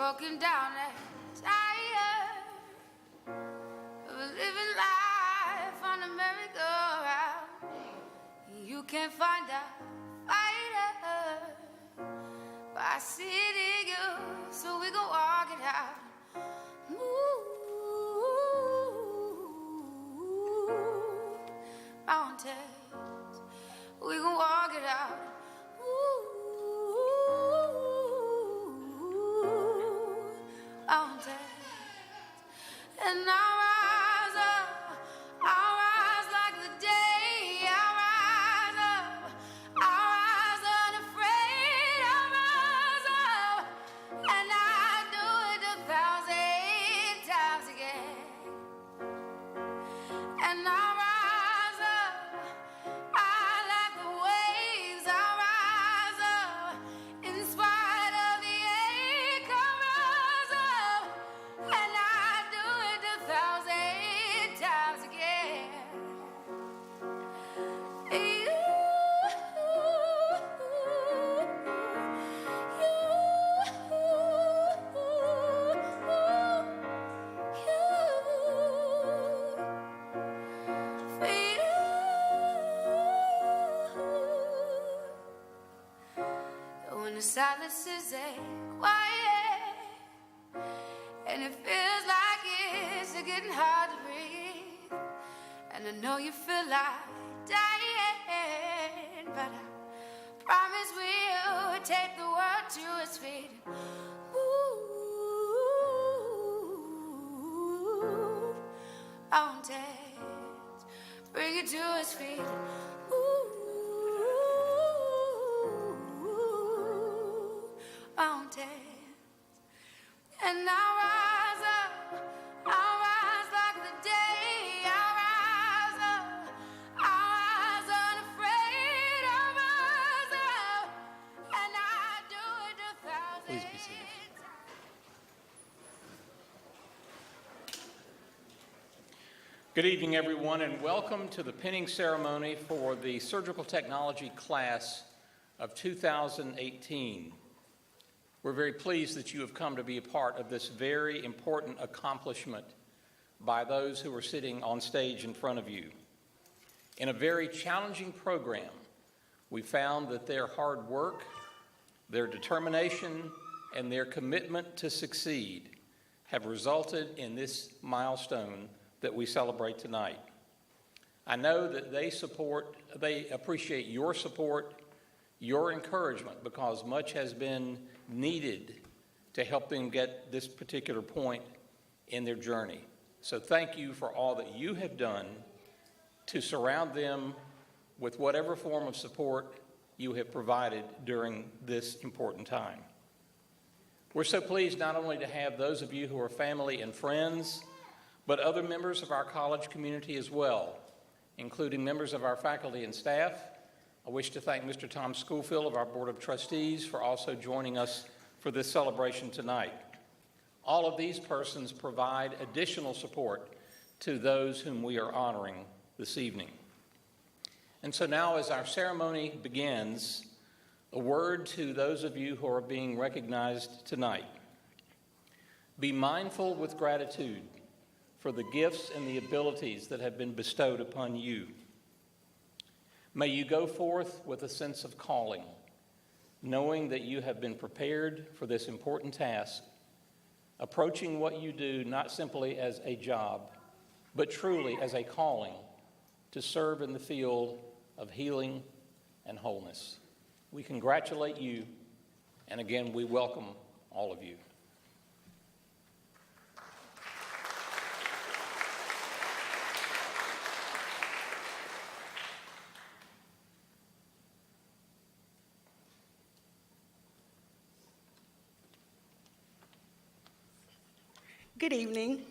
broken down and tired of living life on a merry-go-round. You can't find a fighter, but I see it in you, so we gon' walk it out. Mountains, we gon' walk it out. Mountains, and I'll rise up, I'll rise like the day, I'll rise up, I'll rise unafraid, I'll rise up, and I'll do it 1,000 times again, and I'll rise up, I like the waves, I'll rise up, in spite of the ache, I'll rise up, and I'll do it 1,000 times again. When the silence is quiet and it feels like it's getting hard to breathe, and I know you feel like dying, but I promise we'll take the world to its feet. Ooh, mountains, bring it to its feet. Mountains, and I'll rise up, I'll rise like the day, I'll rise up, I'll rise unafraid, I'll rise up, and I'll do it 1,000 Please be seated. Good evening, everyone, and welcome to the pinning ceremony for the Surgical Technology class of 2018. We're very pleased that you have come to be a part of this very important accomplishment by those who are sitting on stage in front of you. In a very challenging program, we found that their hard work, their determination, and their commitment to succeed have resulted in this milestone that we celebrate tonight. I know that they appreciate your support, your encouragement, because much has been needed to help them get this particular point in their journey. So thank you for all that you have done to surround them with whatever form of support you have provided during this important time. We're so pleased not only to have those of you who are family and friends, but other members of our college community as well, including members of our faculty and staff. I wish to thank Mr. Tom Schofield of our Board of Trustees for also joining us for this celebration tonight. All of these persons provide additional support to those whom we are honoring this evening. And so now, as our ceremony begins, a word to those of you who are being recognized tonight. Be mindful with gratitude for the gifts and the abilities that have been bestowed upon you. May you go forth with a sense of calling, knowing that you have been prepared for this important task, approaching what you do not simply as a job, but truly as a calling to serve in the field of healing and wholeness. We congratulate you, and again, we welcome all of you. Good evening.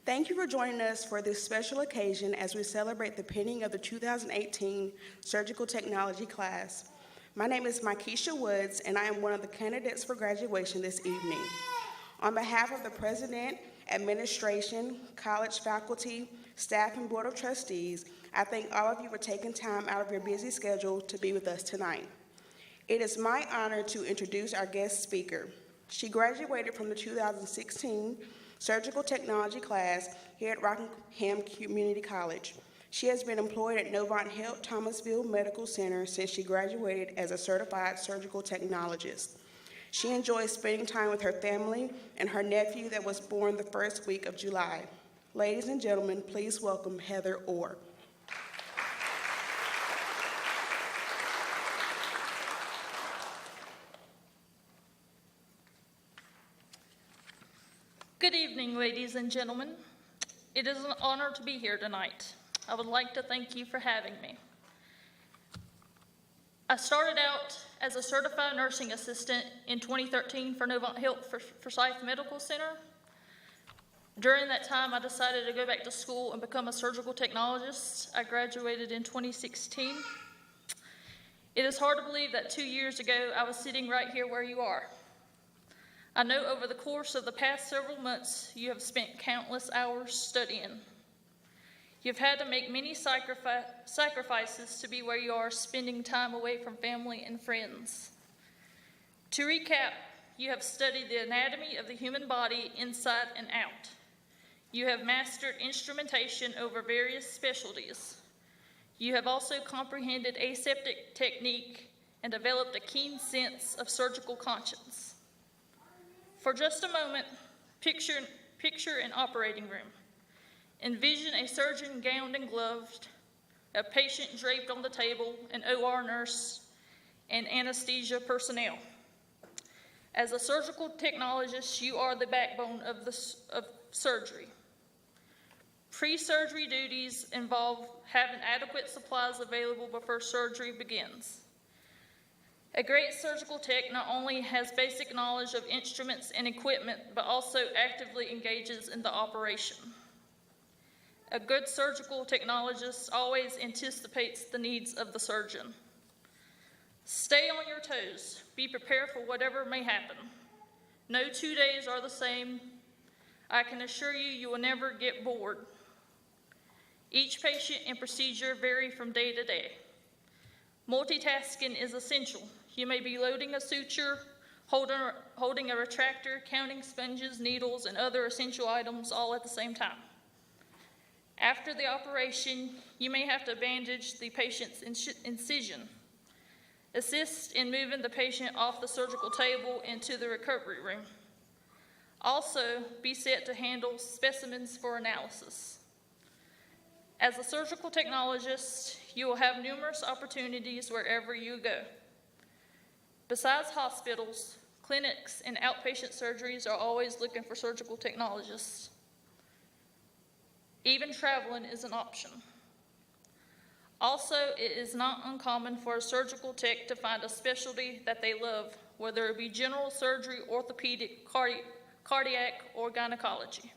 Thank you for joining us for this special occasion as we celebrate the pinning of the 2018 Surgical Technology class. My name is Mykesha Woods, and I am one of the candidates for graduation this evening. On behalf of the President, Administration, college faculty, staff, and Board of Trustees, I thank all of you for taking time out of your busy schedule to be with us tonight. It is my honor to introduce our guest speaker. She graduated from the 2016 Surgical Technology class here at Rockingham Community College. She has been employed at Novant Health Thomasville Medical Center since she graduated as a certified surgical technologist. She enjoys spending time with her family and her nephew that was born the first week of July. Ladies and gentlemen, please welcome Heather Orr. Good evening, ladies and gentlemen. It is an honor to be here tonight. I would like to thank you for having me. I started out as a certified nursing assistant in 2013 for Novant Health Forsyth Medical Center. During that time, I decided to go back to school and become a surgical technologist. I graduated in 2016. It is hard to believe that 2 years ago, I was sitting right here where you are. I know over the course of the past several months, you have spent countless hours studying. You've had to make many sacrifices to be where you are, spending time away from family and friends. To recap, you have studied the anatomy of the human body inside and out. You have mastered instrumentation over various specialties. You have also comprehended aseptic technique and developed a keen sense of surgical conscience. For just a moment, picture an operating room. Envision a surgeon gowned and gloved, a patient draped on the table, an OR nurse, and anesthesia personnel. As a surgical technologist, you are the backbone of surgery. Pre-surgery duties involve having adequate supplies available before surgery begins. A great surgical tech not only has basic knowledge of instruments and equipment, but also actively engages in the operation. A good surgical technologist always anticipates the needs of the surgeon. Stay on your toes. Be prepared for whatever may happen. No 2 days are the same. I can assure you, you will never get bored. Each patient and procedure vary from day to day. Multitasking is essential. You may be loading a suture, holding a retractor, counting sponges, needles, and other essential items all at the same time. After the operation, you may have to bandage the patient's incision, assist in moving the patient off the surgical table into the recovery room. Also, be set to handle specimens for analysis. As a surgical technologist, you will have numerous opportunities wherever you go. Besides hospitals, clinics and outpatient surgeries are always looking for surgical technologists. Even traveling is an option. Also, it is not uncommon for a surgical tech to find a specialty that they love, whether it be general surgery, orthopedic, cardiac, or gynecology.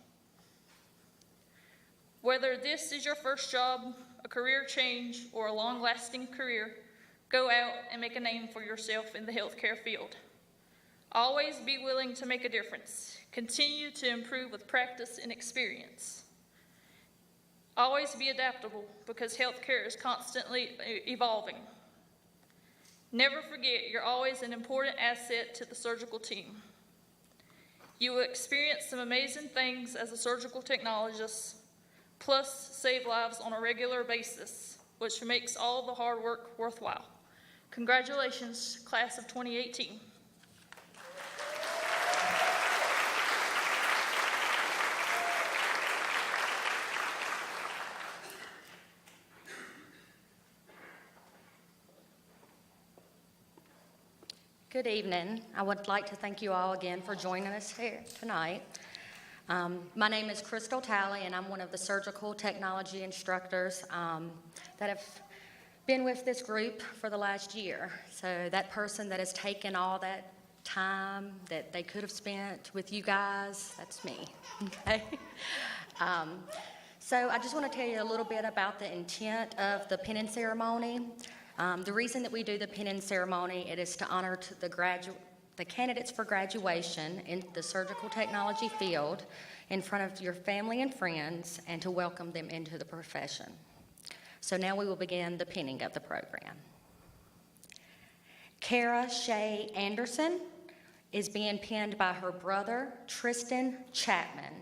Whether this is your first job, a career change, or a long-lasting career, go out and make a name for yourself in the healthcare field. Always be willing to make a difference. Continue to improve with practice and experience. Always be adaptable because healthcare is constantly evolving. Never forget you're always an important asset to the surgical team. You will experience some amazing things as a surgical technologist, plus save lives on a regular basis, which makes all the hard work worthwhile. Congratulations, class of 2018. Good evening. I would like to thank you all again for joining us here tonight. My name is Crystal Talley, and I'm one of the surgical technology instructors that have been with this group for the last year. So that person that has taken all that time that they could have spent with you guys, that's me, okay? So I just want to tell you a little bit about the intent of the pinning ceremony. The reason that we do the pinning ceremony, it is to honor the candidates for graduation in the surgical technology field in front of your family and friends and to welcome them into the profession. So now we will begin the pinning of the program. Kara Shea Anderson is being penned by her brother, Tristan Chapman.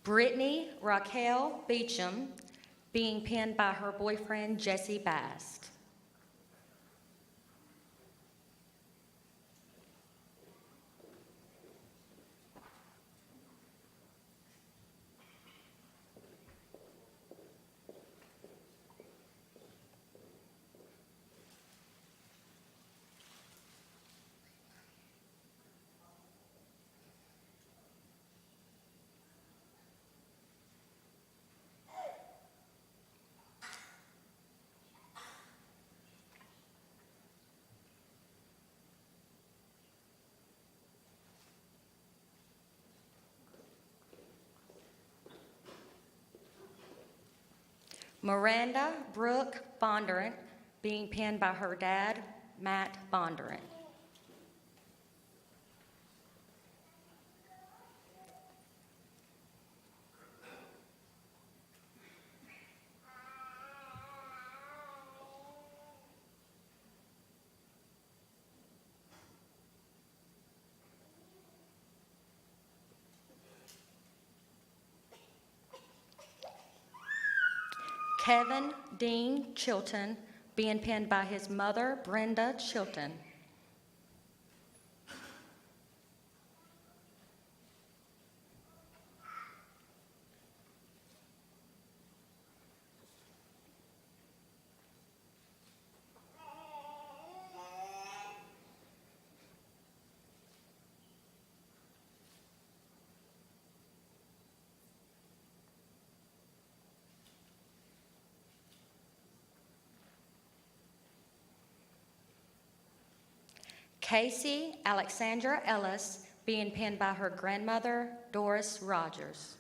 Brittany Raquel Beecham, being penned by her boyfriend, Jesse Bast. Miranda Brooke Bondurant, being penned by her dad, Matt Bondurant. Kevin Dean Chilton, being penned by his mother, Brenda Chilton. Casey Alexandra Ellis, being penned by her grandmother, Doris Rogers.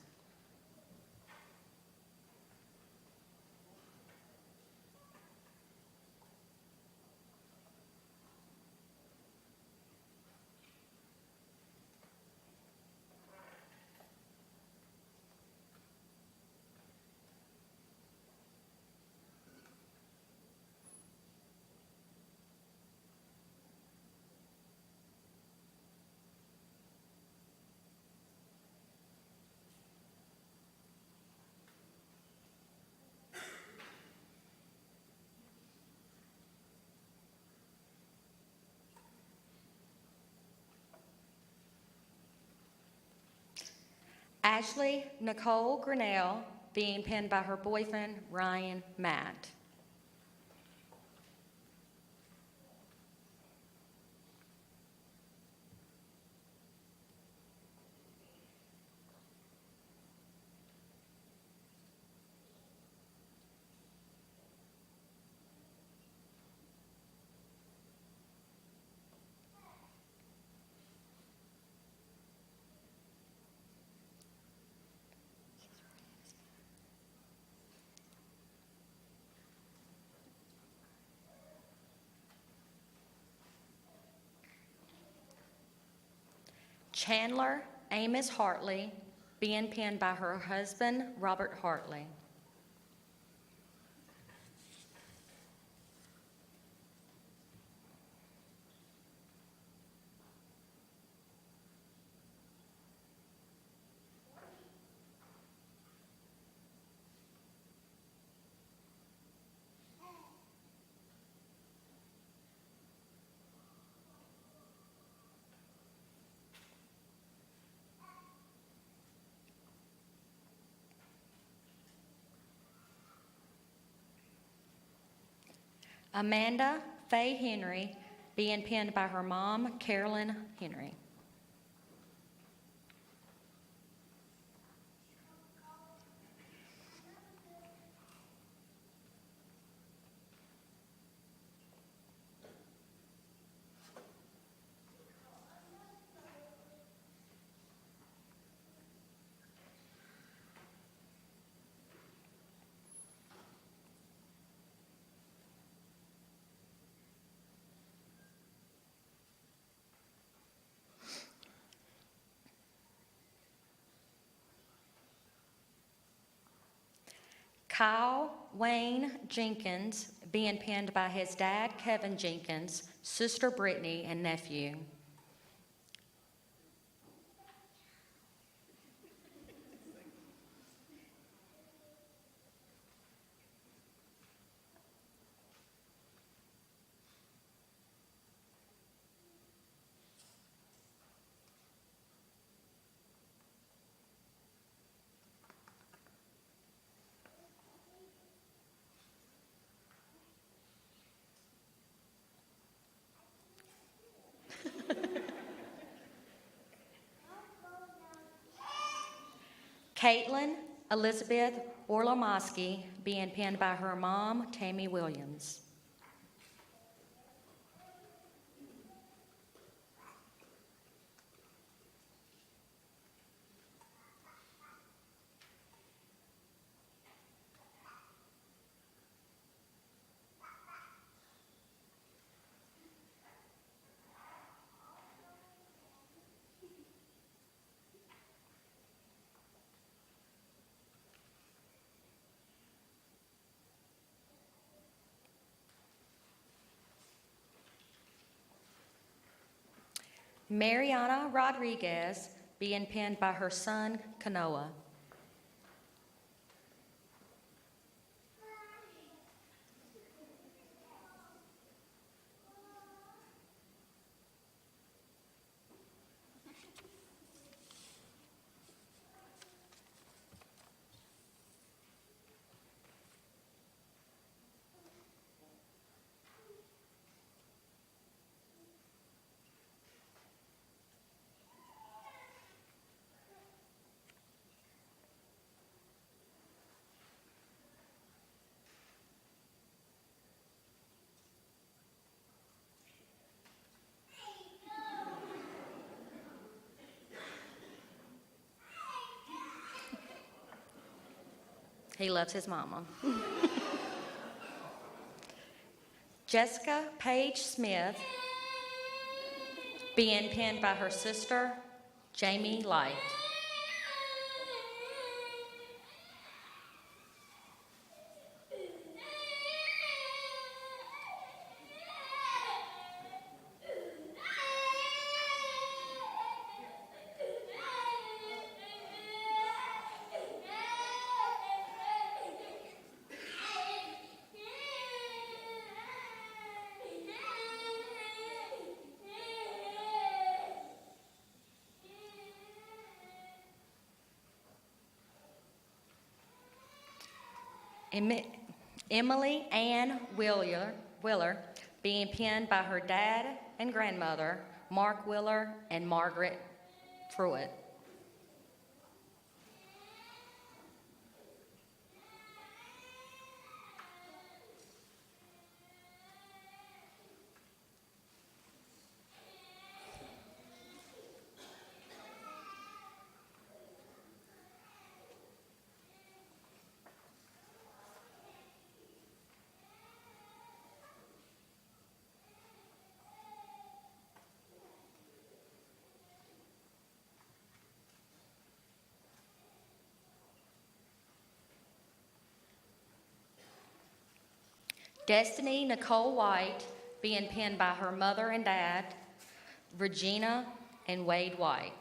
Ashley Nicole Grinnell, being penned by her boyfriend, Ryan Matt. Chandler Amos Hartley, being penned by her husband, Robert Hartley. Amanda Faye Henry, being penned by her mom, Carolyn Henry. Kyle Wayne Jenkins, being penned by his dad, Kevin Jenkins, sister Brittany, and nephew. Caitlin Elizabeth Orlomowski, being penned by her mom, Tammy Williams. Mariana Rodriguez, being penned by her son, Kanoa. He loves his mama. Jessica Paige Smith, being penned by her sister, Jamie Light. Emily Ann Willer, being penned by her dad and grandmother, Mark Willer and Margaret Pruitt. Destiny Nicole White, being penned by her mother and dad, Regina and Wade White.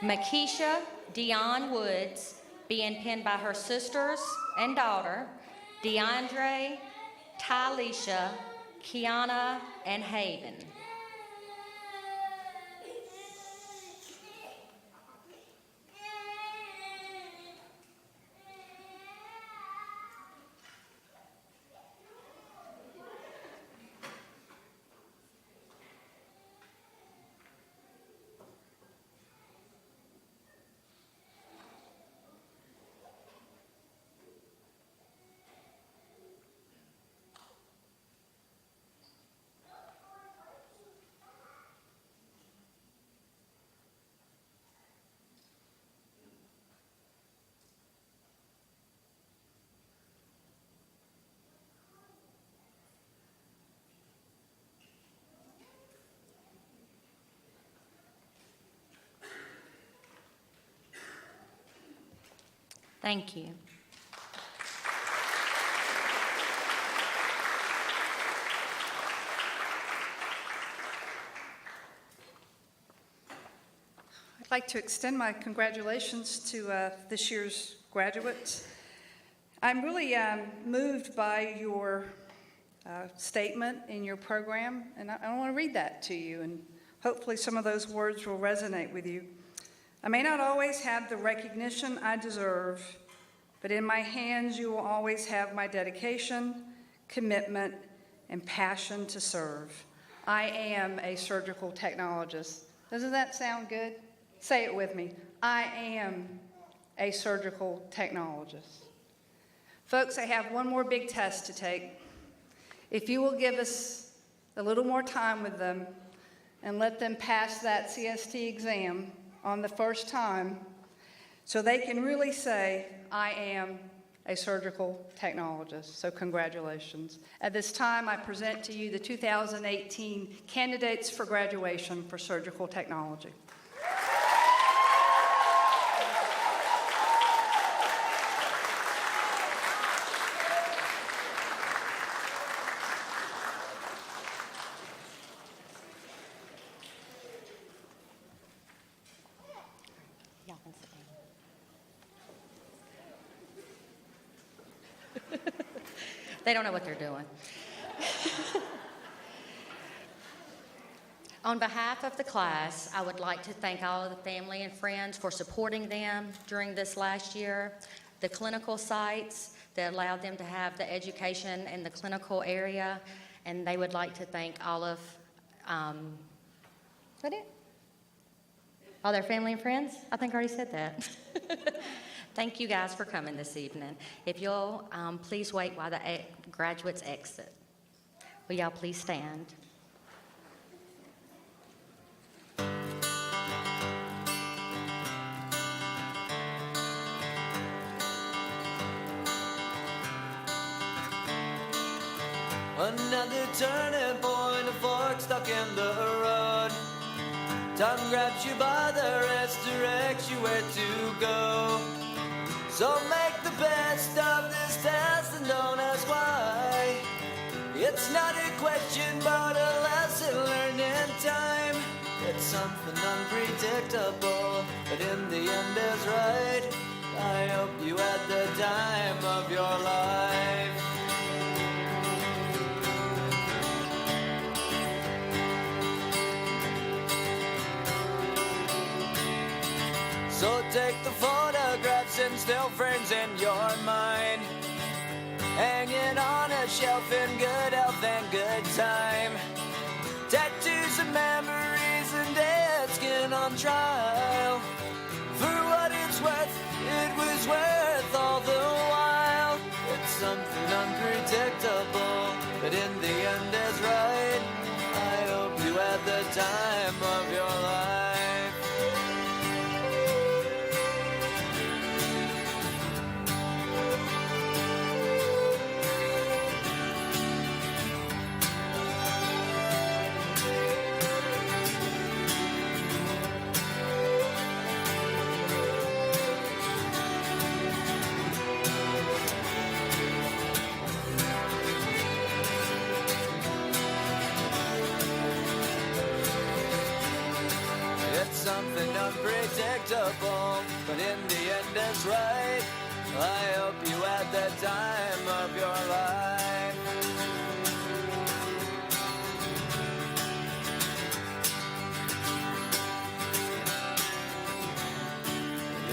Makisha Dion Woods, being penned by her sisters and daughter, DeAndre, Tylisha, Kiana, and Hayden. Thank you. I'd like to extend my congratulations to this year's graduates. I'm really moved by your statement in your program, and I want to read that to you, and hopefully some of those words will resonate with you. I may not always have the recognition I deserve, but in my hands you will always have my dedication, commitment, and passion to serve. I am a surgical technologist. Doesn't that sound good? Say it with me. I am a surgical technologist. Folks, I have one more big test to take. If you will give us a little more time with them and let them pass that CST exam on the first time so they can really say, I am a surgical technologist. So congratulations. At this time, I present to you the 2018 candidates for graduation for surgical technology. Y'all can sit down. They don't know what they're doing. On behalf of the class, I would like to thank all of the family and friends for supporting them during this last year, the clinical sites that allowed them to have the education in the clinical area, and they would like to thank all of, is that it? All their family and friends? I think I already said that. Thank you guys for coming this evening. If you'll please wait while the graduates exit. Will y'all please stand? Another turning point, a fork stuck in the road. Time grabs you by the wrist, directs you where to go. So make the best of this test and don't ask why. It's not a question but a lesson learned in time. It's something unpredictable, but in the end is right. I hope you had the time of your life. So take the photographs and still frames in your mind, hanging on a shelf in good health and good time. Tattoos of memories and dead skin on trial. For what it's worth, it was worth all the while. It's something unpredictable, but in the end is right. I hope you had the time of your life. Something unpredictable, but in the end it's right. I hope you had the time of your life.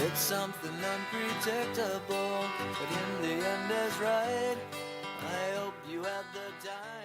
It's something unpredictable, but in the end is right. I hope you had the time.